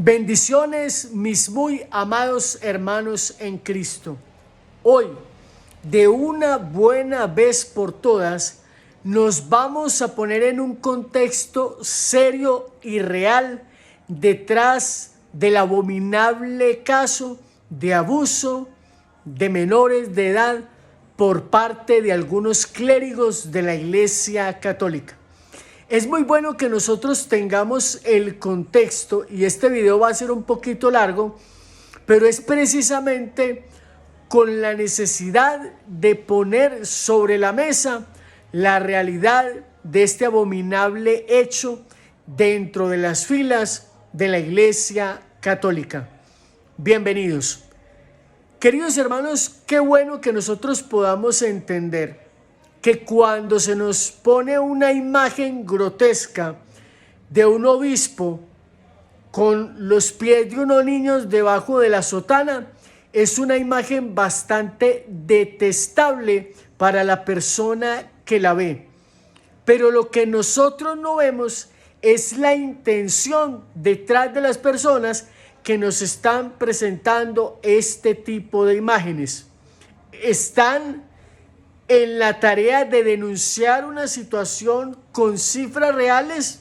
Bendiciones, mis muy amados hermanos en Cristo. Hoy, de una buena vez por todas, nos vamos a poner en un contexto serio y real detrás del abominable caso de abuso de menores de edad por parte de algunos clérigos de la Iglesia Católica. Es muy bueno que nosotros tengamos el contexto, y este video va a ser un poquito largo, pero es precisamente con la necesidad de poner sobre la mesa la realidad de este abominable hecho dentro de las filas de la Iglesia Católica. Bienvenidos. Queridos hermanos, qué bueno que nosotros podamos entender que cuando se nos pone una imagen grotesca de un obispo con los pies de unos niños debajo de la sotana, es una imagen bastante detestable para la persona que la ve. Pero lo que nosotros no vemos es la intención detrás de las personas que nos están presentando este tipo de imágenes. Están en la tarea de denunciar una situación con cifras reales,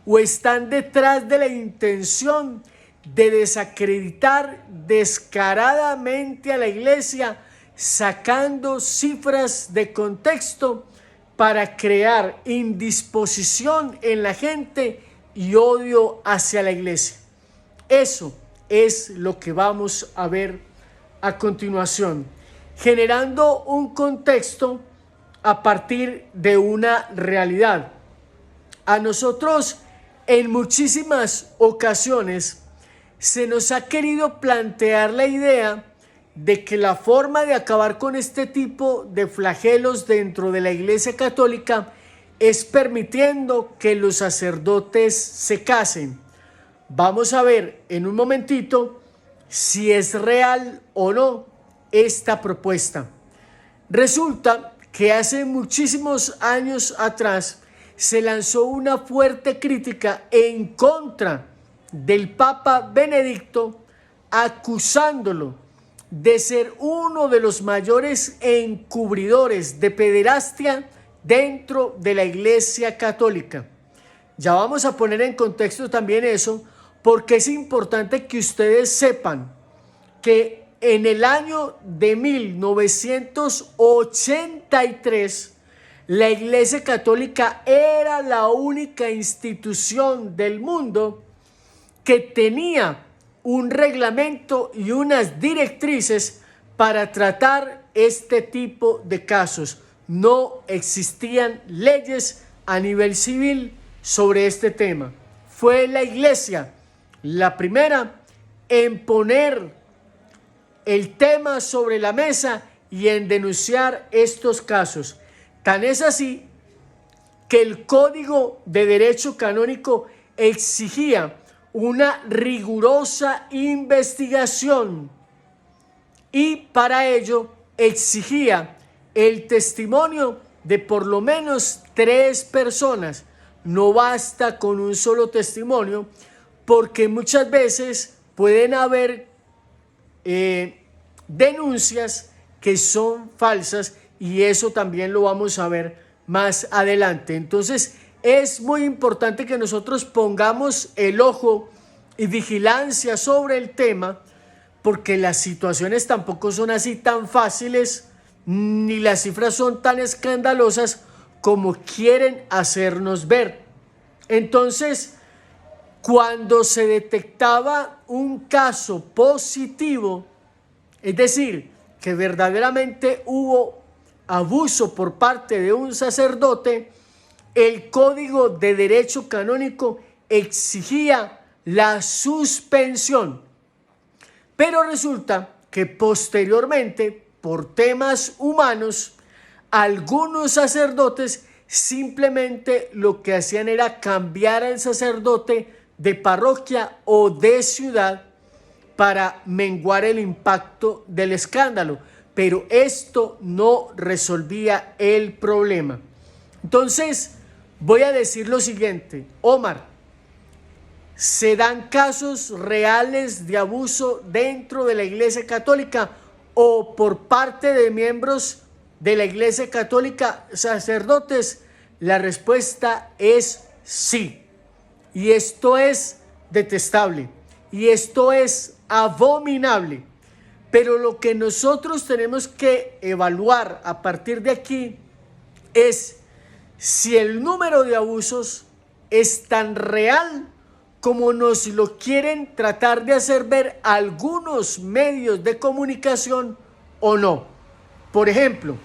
o están detrás de la intención de desacreditar descaradamente a la iglesia, sacando cifras de contexto para crear indisposición en la gente y odio hacia la iglesia. Eso es lo que vamos a ver a continuación, generando un contexto a partir de una realidad. A nosotros en muchísimas ocasiones se nos ha querido plantear la idea de que la forma de acabar con este tipo de flagelos dentro de la Iglesia Católica es permitiendo que los sacerdotes se casen. Vamos a ver en un momentito si es real o no esta propuesta. Resulta que hace muchísimos años atrás se lanzó una fuerte crítica en contra del Papa Benedicto, acusándolo de ser uno de los mayores encubridores de pederastia dentro de la Iglesia Católica. Ya vamos a poner en contexto también eso, porque es importante que ustedes sepan que en el año de 1983, la Iglesia Católica era la única institución del mundo que tenía un reglamento y unas directrices para tratar este tipo de casos. No existían leyes a nivel civil sobre este tema. Fue la Iglesia la primera en poner el tema sobre la mesa y en denunciar estos casos. Tan es así que el Código de Derecho Canónico exigía una rigurosa investigación y para ello exigía el testimonio de por lo menos 3 personas. No basta con un solo testimonio, porque muchas veces pueden haber denuncias que son falsas, y eso también lo vamos a ver más adelante. Entonces es muy importante que nosotros pongamos el ojo y vigilancia sobre el tema, porque las situaciones tampoco son así tan fáciles, ni las cifras son tan escandalosas como quieren hacernos ver. Entonces, cuando se detectaba un caso positivo, es decir, que verdaderamente hubo abuso por parte de un sacerdote, el Código de Derecho Canónico exigía la suspensión. Pero resulta que posteriormente, por temas humanos, algunos sacerdotes simplemente lo que hacían era cambiar al sacerdote de parroquia o de ciudad para menguar el impacto del escándalo, pero esto no resolvía el problema. Entonces voy a decir lo siguiente: Omar, ¿Se dan casos reales de abuso dentro de la Iglesia Católica o por parte de miembros de la Iglesia Católica, sacerdotes? La respuesta es sí. Y esto es detestable. Y esto es abominable. Pero lo que nosotros tenemos que evaluar a partir de aquí es si el número de abusos es tan real como nos lo quieren tratar de hacer ver algunos medios de comunicación o no. Por ejemplo,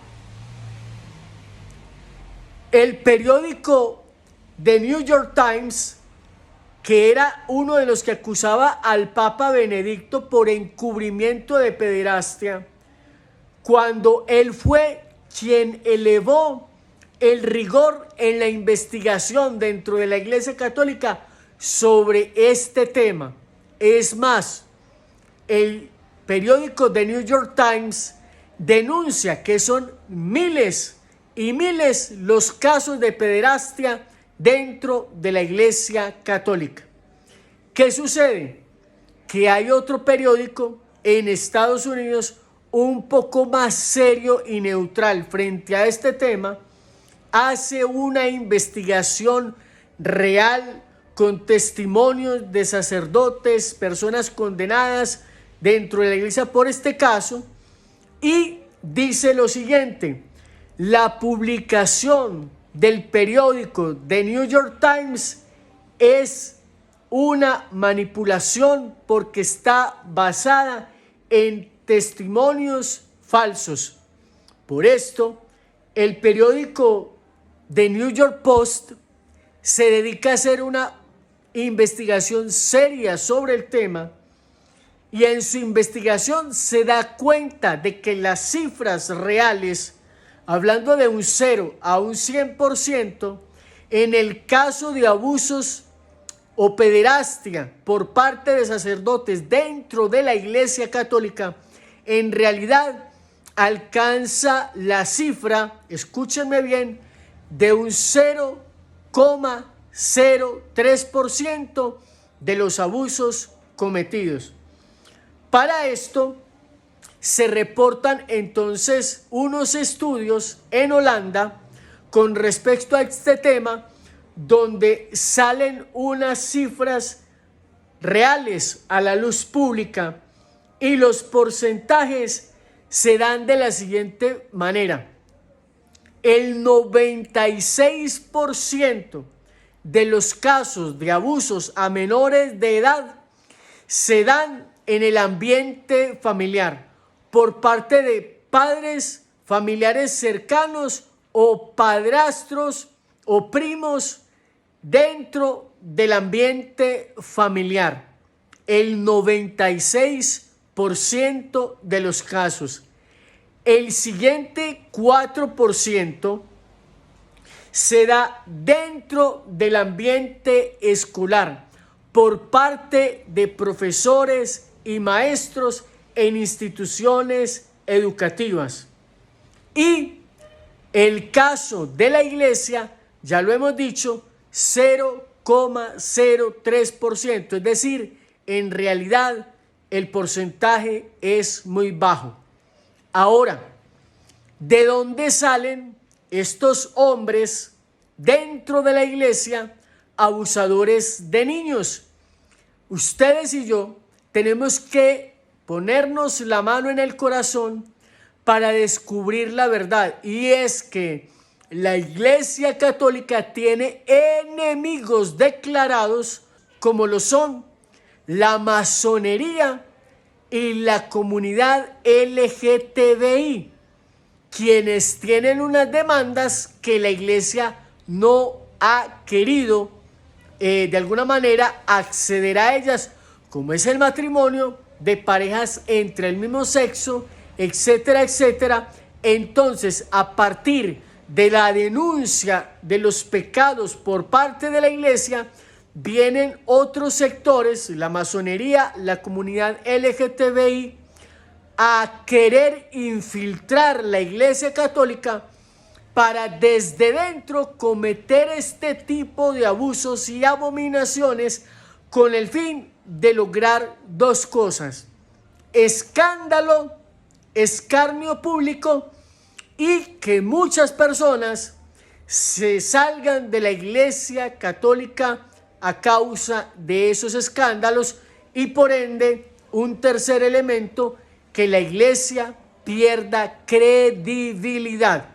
el periódico The New York Times, que era uno de los que acusaba al Papa Benedicto por encubrimiento de pederastia, cuando él fue quien elevó el rigor en la investigación dentro de la Iglesia Católica sobre este tema. Es más, el periódico The New York Times denuncia que son miles y miles los casos de pederastia dentro de la Iglesia Católica. ¿Qué sucede? Que hay otro periódico en Estados Unidos un poco más serio y neutral frente a este tema, hace una investigación real con testimonios de sacerdotes, personas condenadas dentro de la iglesia por este caso, y dice lo siguiente: la publicación del periódico The New York Times es una manipulación porque está basada en testimonios falsos. Por esto, el periódico The New York Post se dedica a hacer una investigación seria sobre el tema, y en su investigación se da cuenta de que las cifras reales, hablando de un 0 a un 100%, en el caso de abusos o pederastia por parte de sacerdotes dentro de la Iglesia Católica, en realidad alcanza la cifra, escúchenme bien, de un 0,03% de los abusos cometidos. Para esto se reportan entonces unos estudios en Holanda con respecto a este tema, donde salen unas cifras reales a la luz pública, y los porcentajes se dan de la siguiente manera: el 96% de los casos de abusos a menores de edad se dan en el ambiente familiar por parte de padres, familiares cercanos o padrastros o primos dentro del ambiente familiar. El 96% de los casos. El siguiente 4% se da dentro del ambiente escolar por parte de profesores y maestros en instituciones educativas. Y el caso de la iglesia, ya lo hemos dicho, 0,03%, es decir, en realidad el porcentaje es muy bajo. Ahora, ¿de dónde salen estos hombres dentro de la iglesia abusadores de niños? Ustedes y yo tenemos que ponernos la mano en el corazón para descubrir la verdad, y es que la Iglesia Católica tiene enemigos declarados, como lo son la masonería y la comunidad LGTBI, quienes tienen unas demandas que la iglesia no ha querido de alguna manera acceder a ellas, como es el matrimonio de parejas entre el mismo sexo, etcétera, etcétera. Entonces, a partir de la denuncia de los pecados por parte de la iglesia, vienen otros sectores, la masonería, la comunidad LGTBI, a querer infiltrar la Iglesia Católica para desde dentro cometer este tipo de abusos y abominaciones con el fin de lograr dos cosas: escándalo, escarnio público, y que muchas personas se salgan de la Iglesia Católica a causa de esos escándalos, y por ende, un tercer elemento, que la Iglesia pierda credibilidad.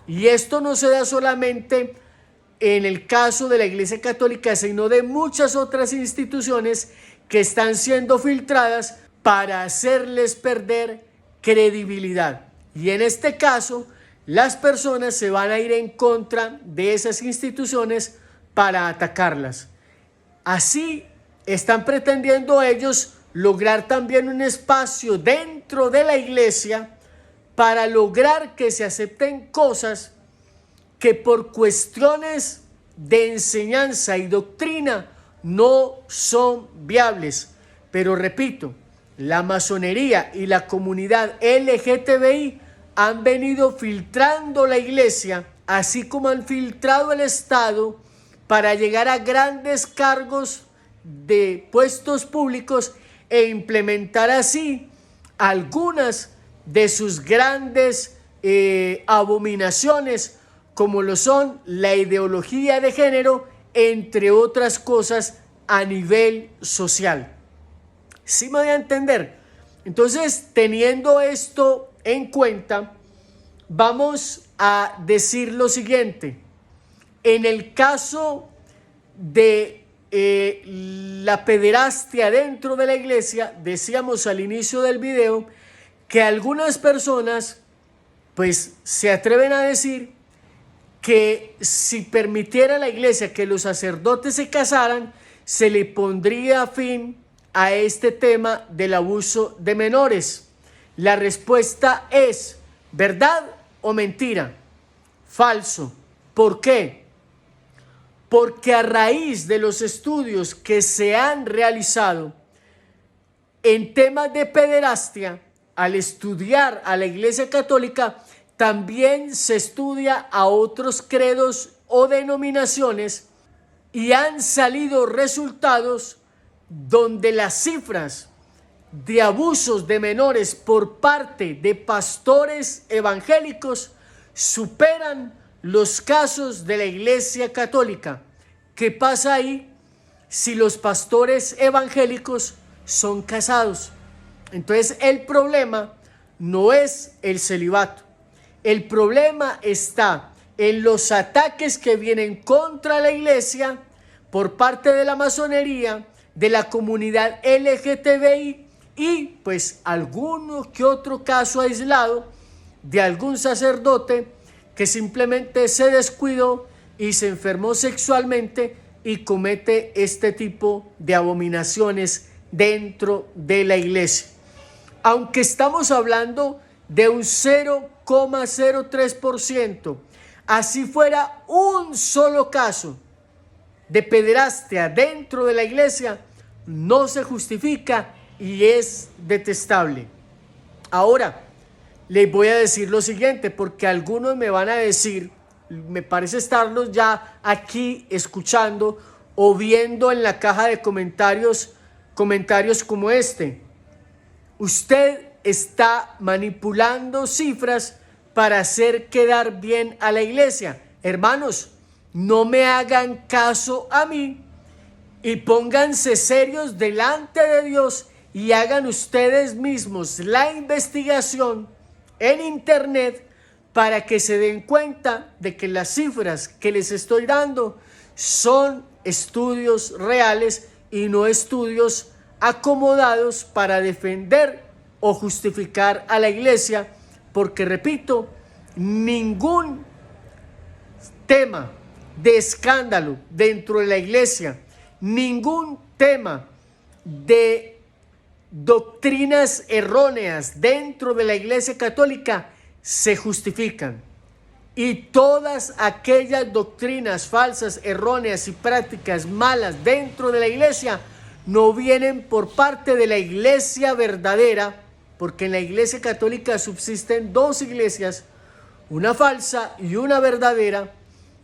Y esto no se da solamente en el caso de la Iglesia Católica, sino de muchas otras instituciones que están siendo filtradas para hacerles perder credibilidad. Y en este caso, las personas se van a ir en contra de esas instituciones para atacarlas. Así están pretendiendo ellos lograr también un espacio dentro de la iglesia para lograr que se acepten cosas que por cuestiones de enseñanza y doctrina no son viables. Pero repito, la masonería y la comunidad LGTBI han venido filtrando la iglesia, así como han filtrado el Estado, para llegar a grandes cargos de puestos públicos e implementar así algunas de sus grandes abominaciones, como lo son la ideología de género, entre otras cosas, a nivel social. ¿Sí me voy a entender? Entonces, teniendo esto en cuenta, vamos a decir lo siguiente. En el caso de la pederastia dentro de la iglesia, decíamos al inicio del video que algunas personas pues se atreven a decir que si permitiera la iglesia que los sacerdotes se casaran, se le pondría fin a este tema del abuso de menores. La respuesta es ¿verdad o mentira? Falso. ¿Por qué? Porque a raíz de los estudios que se han realizado en temas de pederastia, al estudiar a la Iglesia Católica, también se estudia a otros credos o denominaciones, y han salido resultados donde las cifras de abusos de menores por parte de pastores evangélicos superan los casos de la Iglesia Católica. ¿Qué pasa ahí? Si los pastores evangélicos son casados. Entonces el problema no es el celibato. El problema está en los ataques que vienen contra la iglesia por parte de la masonería, de la comunidad LGTBI y pues alguno que otro caso aislado de algún sacerdote que simplemente se descuidó y se enfermó sexualmente y comete este tipo de abominaciones dentro de la iglesia. Aunque estamos hablando de un 0,03%, así fuera un solo caso de pederastia dentro de la iglesia, no se justifica y es detestable. Ahora, les voy a decir lo siguiente, porque algunos me van a decir, me parece estarlos ya aquí escuchando o viendo en la caja de comentarios como este. Usted está manipulando cifras para hacer quedar bien a la iglesia. Hermanos, no me hagan caso a mí y pónganse serios delante de Dios y hagan ustedes mismos la investigación en internet para que se den cuenta de que las cifras que les estoy dando son estudios reales y no estudios acomodados para defender o justificar a la iglesia, porque repito, ningún tema de escándalo dentro de la iglesia, ningún tema de doctrinas erróneas dentro de la iglesia católica se justifican, y todas aquellas doctrinas falsas, erróneas y prácticas malas dentro de la iglesia no vienen por parte de la iglesia verdadera, porque en la iglesia católica subsisten dos iglesias, una falsa y una verdadera,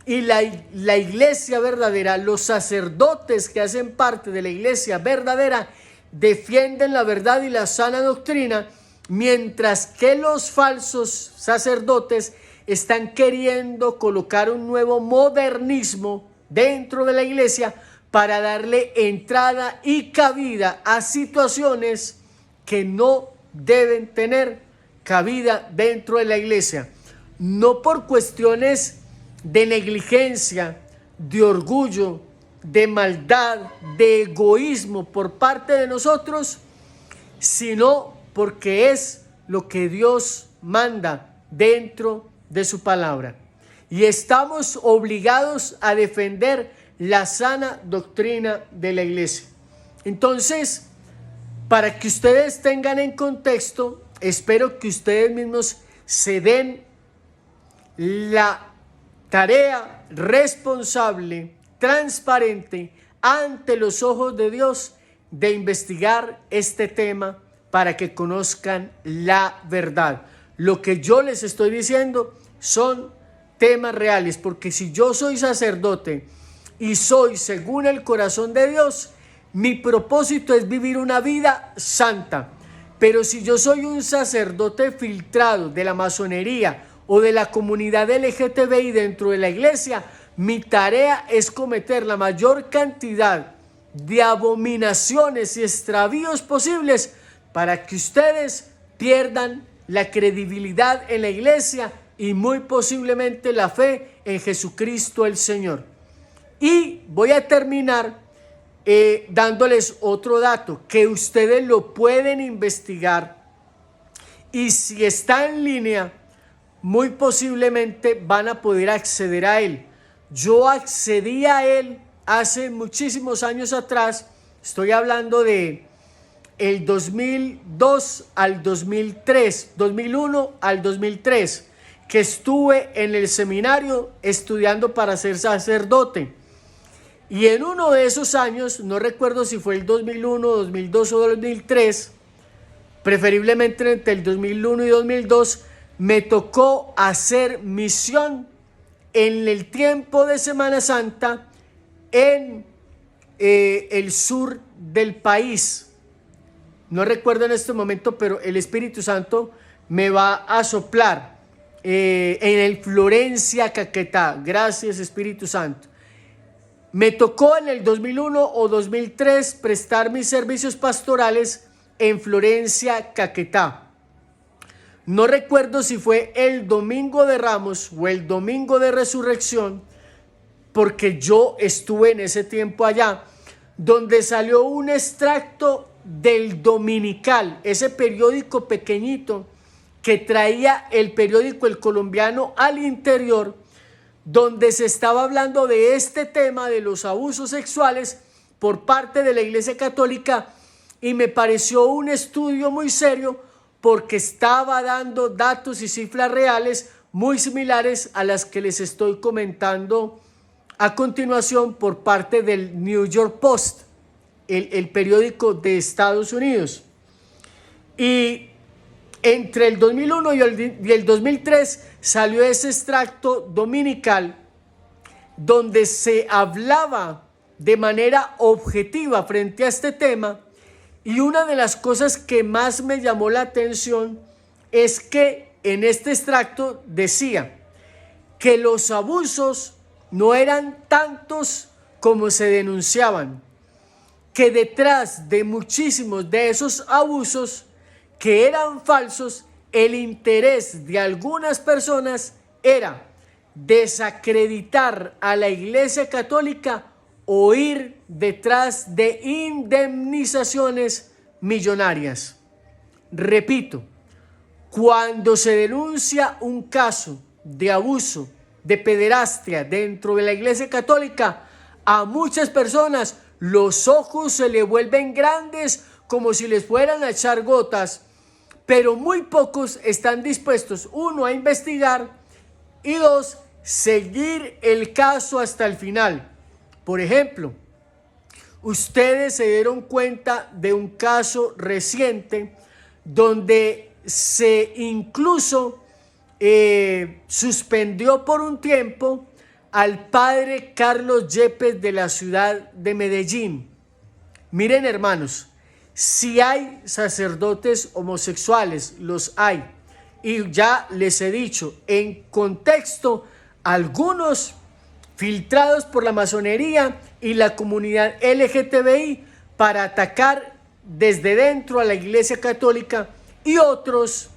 y la iglesia verdadera, los sacerdotes que hacen parte de la iglesia verdadera, defienden la verdad y la sana doctrina, mientras que los falsos sacerdotes están queriendo colocar un nuevo modernismo dentro de la iglesia para darle entrada y cabida a situaciones que no deben tener cabida dentro de la iglesia. No por cuestiones de negligencia, de orgullo, de maldad, de egoísmo por parte de nosotros, sino porque es lo que Dios manda dentro de su palabra. Y estamos obligados a defender la sana doctrina de la iglesia. Entonces, para que ustedes tengan en contexto, espero que ustedes mismos se den la tarea responsable, transparente, ante los ojos de Dios, de investigar este tema para que conozcan la verdad. Lo que yo les estoy diciendo son temas reales, porque si yo soy sacerdote y soy según el corazón de Dios, mi propósito es vivir una vida santa. Pero si yo soy un sacerdote filtrado de la masonería o de la comunidad LGTBI dentro de la iglesia, mi tarea es cometer la mayor cantidad de abominaciones y extravíos posibles para que ustedes pierdan la credibilidad en la iglesia y muy posiblemente la fe en Jesucristo el Señor. Y voy a terminar dándoles otro dato que ustedes lo pueden investigar, y si está en línea, muy posiblemente van a poder acceder a él. Yo accedí a él hace muchísimos años atrás, estoy hablando de el 2002 al 2003, 2001 al 2003, que estuve en el seminario estudiando para ser sacerdote. Y en uno de esos años, no recuerdo si fue el 2001, 2002 o 2003, preferiblemente entre el 2001 y 2002, me tocó hacer misión en el tiempo de Semana Santa en el sur del país. No recuerdo en este momento, pero el Espíritu Santo me va a soplar en el Florencia, Caquetá. Gracias, Espíritu Santo. Me tocó en el 2001 o 2003 prestar mis servicios pastorales en Florencia, Caquetá. No recuerdo si fue el Domingo de Ramos o el Domingo de Resurrección, porque yo estuve en ese tiempo allá, donde salió un extracto del Dominical, ese periódico pequeñito que traía el periódico El Colombiano al interior, donde se estaba hablando de este tema de los abusos sexuales por parte de la Iglesia Católica, y me pareció un estudio muy serio porque estaba dando datos y cifras reales muy similares a las que les estoy comentando a continuación por parte del New York Post, el periódico de Estados Unidos. Y entre el 2001 y el 2003 salió ese extracto dominical donde se hablaba de manera objetiva frente a este tema, y una de las cosas que más me llamó la atención es que en este extracto decía que los abusos no eran tantos como se denunciaban, que detrás de muchísimos de esos abusos que eran falsos, el interés de algunas personas era desacreditar a la Iglesia Católica o ir detrás de indemnizaciones millonarias. Repito, cuando se denuncia un caso de abuso, de pederastia dentro de la Iglesia Católica, a muchas personas los ojos se le vuelven grandes como si les fueran a echar gotas, pero muy pocos están dispuestos, uno, a investigar, y dos, seguir el caso hasta el final. Por ejemplo, ustedes se dieron cuenta de un caso reciente donde se incluso suspendió por un tiempo al padre Carlos Yepes de la ciudad de Medellín. Miren, hermanos, si hay sacerdotes homosexuales, los hay. Y ya les he dicho, en contexto, algunos filtrados por la masonería y la comunidad LGTBI para atacar desde dentro a la Iglesia Católica, y otros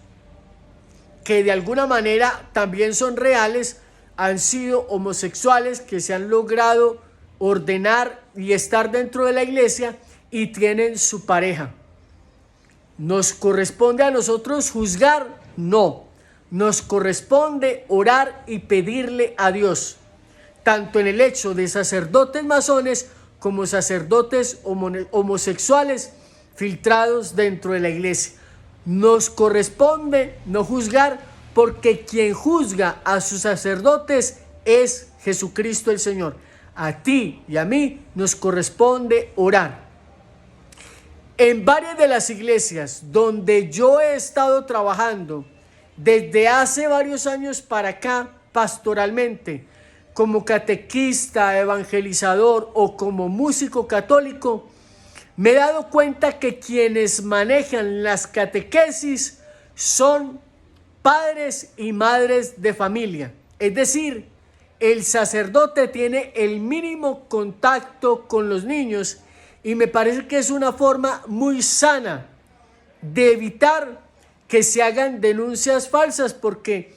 que de alguna manera también son reales, han sido homosexuales que se han logrado ordenar y estar dentro de la iglesia y tienen su pareja. ¿Nos corresponde a nosotros juzgar? No. Nos corresponde orar y pedirle a Dios, tanto en el hecho de sacerdotes masones como sacerdotes homosexuales filtrados dentro de la iglesia. Nos corresponde no juzgar, porque quien juzga a sus sacerdotes es Jesucristo el Señor. A ti y a mí nos corresponde orar. En varias de las iglesias donde yo he estado trabajando desde hace varios años para acá pastoralmente, como catequista, evangelizador o como músico católico, me he dado cuenta que quienes manejan las catequesis son padres y madres de familia. Es decir, el sacerdote tiene el mínimo contacto con los niños, y me parece que es una forma muy sana de evitar que se hagan denuncias falsas, porque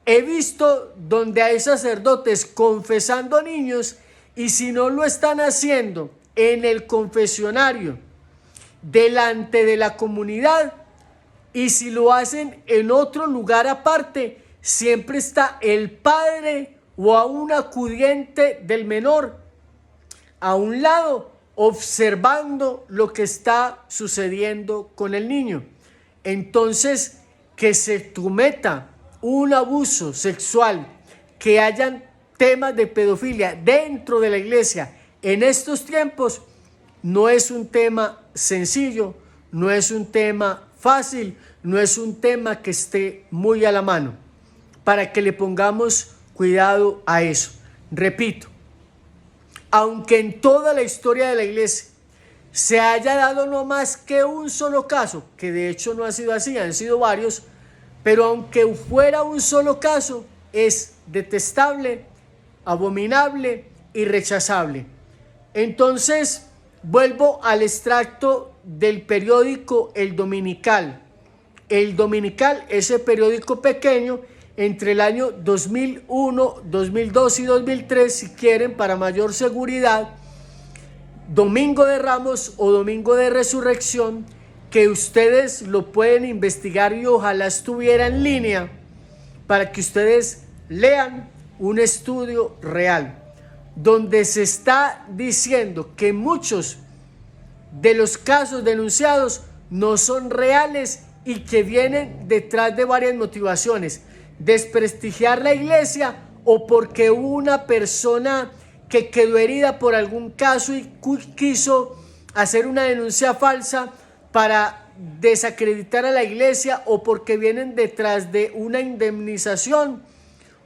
he visto donde hay sacerdotes confesando niños, y si no lo están haciendo en el confesionario delante de la comunidad, y si lo hacen en otro lugar aparte, siempre está el padre o a un acudiente del menor a un lado observando lo que está sucediendo con el niño. Entonces, que se cometa un abuso sexual, que hayan temas de pedofilia dentro de la iglesia en estos tiempos, no es un tema sencillo, no es un tema fácil, no es un tema que esté muy a la mano, para que le pongamos cuidado a eso. Repito, aunque en toda la historia de la iglesia se haya dado no más que un solo caso, que de hecho no ha sido así, han sido varios, pero aunque fuera un solo caso, es detestable, abominable y rechazable. Entonces, vuelvo al extracto del periódico El Dominical. El Dominical, ese periódico pequeño, entre el año 2001, 2002 y 2003, si quieren, para mayor seguridad, Domingo de Ramos o Domingo de Resurrección, que ustedes lo pueden investigar y ojalá estuviera en línea para que ustedes lean un estudio real, donde se está diciendo que muchos de los casos denunciados no son reales y que vienen detrás de varias motivaciones: desprestigiar la iglesia, o porque hubo una persona que quedó herida por algún caso y quiso hacer una denuncia falsa para desacreditar a la iglesia, o porque vienen detrás de una indemnización,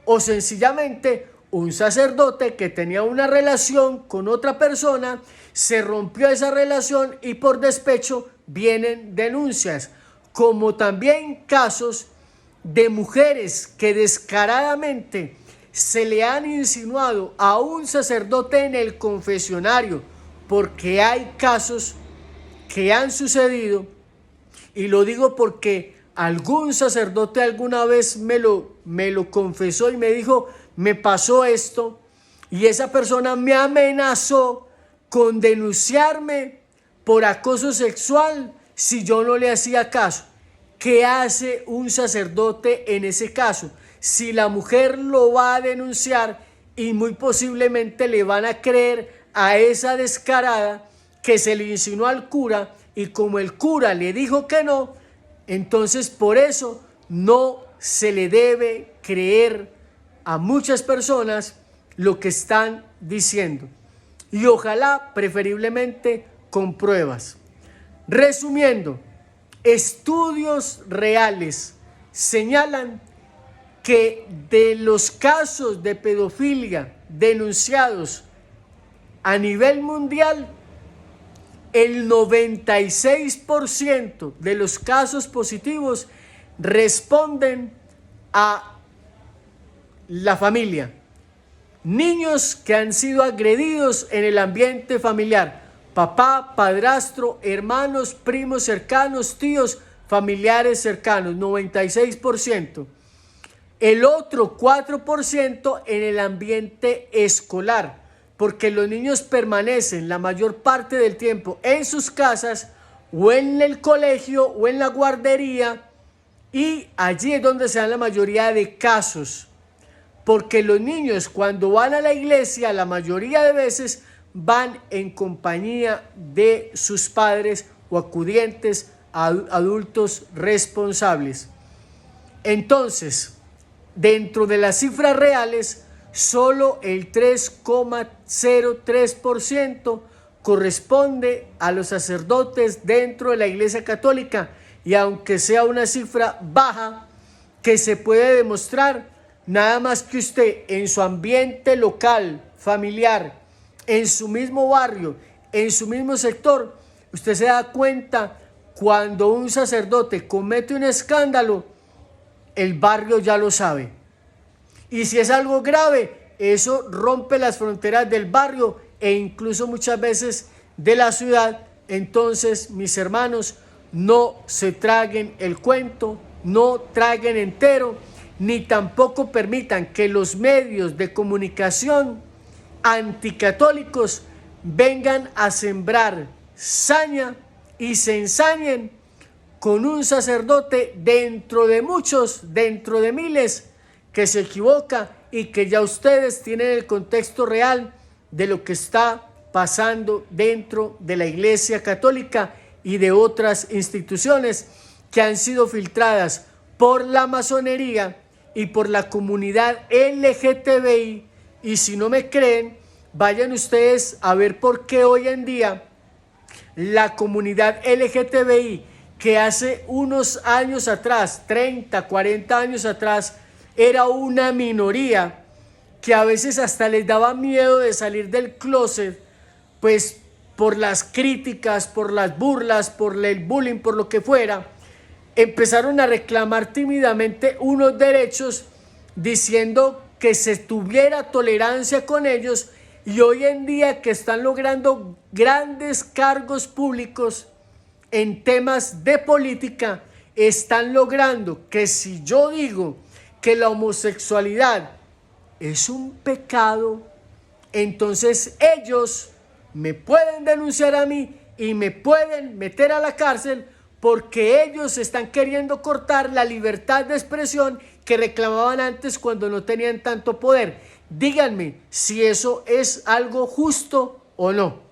o sencillamente un sacerdote que tenía una relación con otra persona, se rompió esa relación y por despecho vienen denuncias, como también casos de mujeres que descaradamente se le han insinuado a un sacerdote en el confesionario, porque hay casos que han sucedido, y lo digo porque algún sacerdote alguna vez me lo confesó y me dijo: me pasó esto, y esa persona me amenazó con denunciarme por acoso sexual si yo no le hacía caso. ¿Qué hace un sacerdote en ese caso? Si la mujer lo va a denunciar, y muy posiblemente le van a creer a esa descarada que se le insinuó al cura, y como el cura le dijo que no, entonces por eso no se le debe creer a muchas personas lo que están diciendo, y ojalá preferiblemente con pruebas. Resumiendo, estudios reales señalan que de los casos de pedofilia denunciados a nivel mundial, el 96% de los casos positivos responden a la familia. Niños que han sido agredidos en el ambiente familiar. Papá, padrastro, hermanos, primos cercanos, tíos, familiares cercanos, 96%. El otro 4% en el ambiente escolar, porque los niños permanecen la mayor parte del tiempo en sus casas o en el colegio o en la guardería, y allí es donde se dan la mayoría de casos. Porque los niños cuando van a la iglesia, la mayoría de veces van en compañía de sus padres o acudientes a adultos responsables. Entonces, dentro de las cifras reales, solo el 3,03% corresponde a los sacerdotes dentro de la Iglesia Católica, y aunque sea una cifra baja que se puede demostrar, nada más que usted en su ambiente local, familiar, en su mismo barrio, en su mismo sector, usted se da cuenta cuando un sacerdote comete un escándalo, el barrio ya lo sabe. Y si es algo grave, eso rompe las fronteras del barrio e incluso muchas veces de la ciudad. Entonces, mis hermanos, no se traguen el cuento, no traguen entero, ni tampoco permitan que los medios de comunicación anticatólicos vengan a sembrar saña y se ensañen con un sacerdote dentro de muchos, dentro de miles, que se equivoca y que ya ustedes tienen el contexto real de lo que está pasando dentro de la Iglesia Católica y de otras instituciones que han sido filtradas por la masonería y por la comunidad LGTBI. Y si no me creen, vayan ustedes a ver por qué hoy en día la comunidad LGTBI, que hace unos años atrás, 30, 40 años atrás, era una minoría que a veces hasta les daba miedo de salir del closet, pues por las críticas, por las burlas, por el bullying, por lo que fuera, empezaron a reclamar tímidamente unos derechos, diciendo que se tuviera tolerancia con ellos, y hoy en día que están logrando grandes cargos públicos en temas de política, están logrando que si yo digo que la homosexualidad es un pecado, entonces ellos me pueden denunciar a mí y me pueden meter a la cárcel, porque ellos están queriendo cortar la libertad de expresión que reclamaban antes cuando no tenían tanto poder. Díganme si eso es algo justo o no.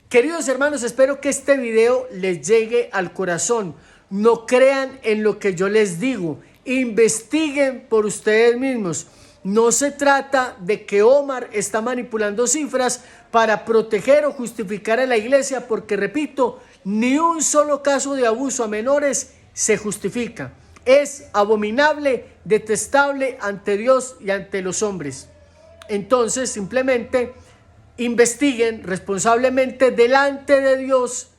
Queridos hermanos, espero que este video les llegue al corazón. No crean en lo que yo les digo. Investiguen por ustedes mismos. No se trata de que Omar está manipulando cifras para proteger o justificar a la iglesia, porque repito, ni un solo caso de abuso a menores se justifica. Es abominable, detestable ante Dios y ante los hombres. Entonces, simplemente investiguen responsablemente delante de Dios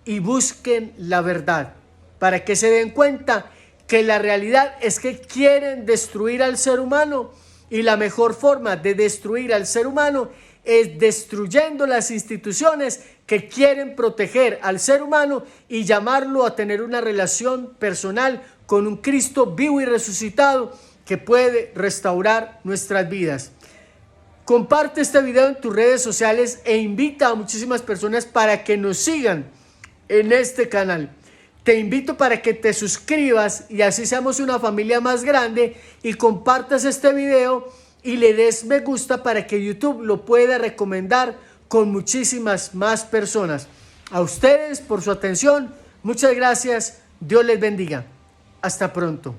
y busquen la verdad, para que se den cuenta que la realidad es que quieren destruir al ser humano, y la mejor forma de destruir al ser humano es destruyendo las instituciones que quieren proteger al ser humano y llamarlo a tener una relación personal con un Cristo vivo y resucitado que puede restaurar nuestras vidas. Comparte este video en tus redes sociales e invita a muchísimas personas para que nos sigan en este canal. Te invito para que te suscribas y así seamos una familia más grande, y compartas este video y le des me gusta para que YouTube lo pueda recomendar con muchísimas más personas. A ustedes por su atención, muchas gracias, Dios les bendiga. Hasta pronto.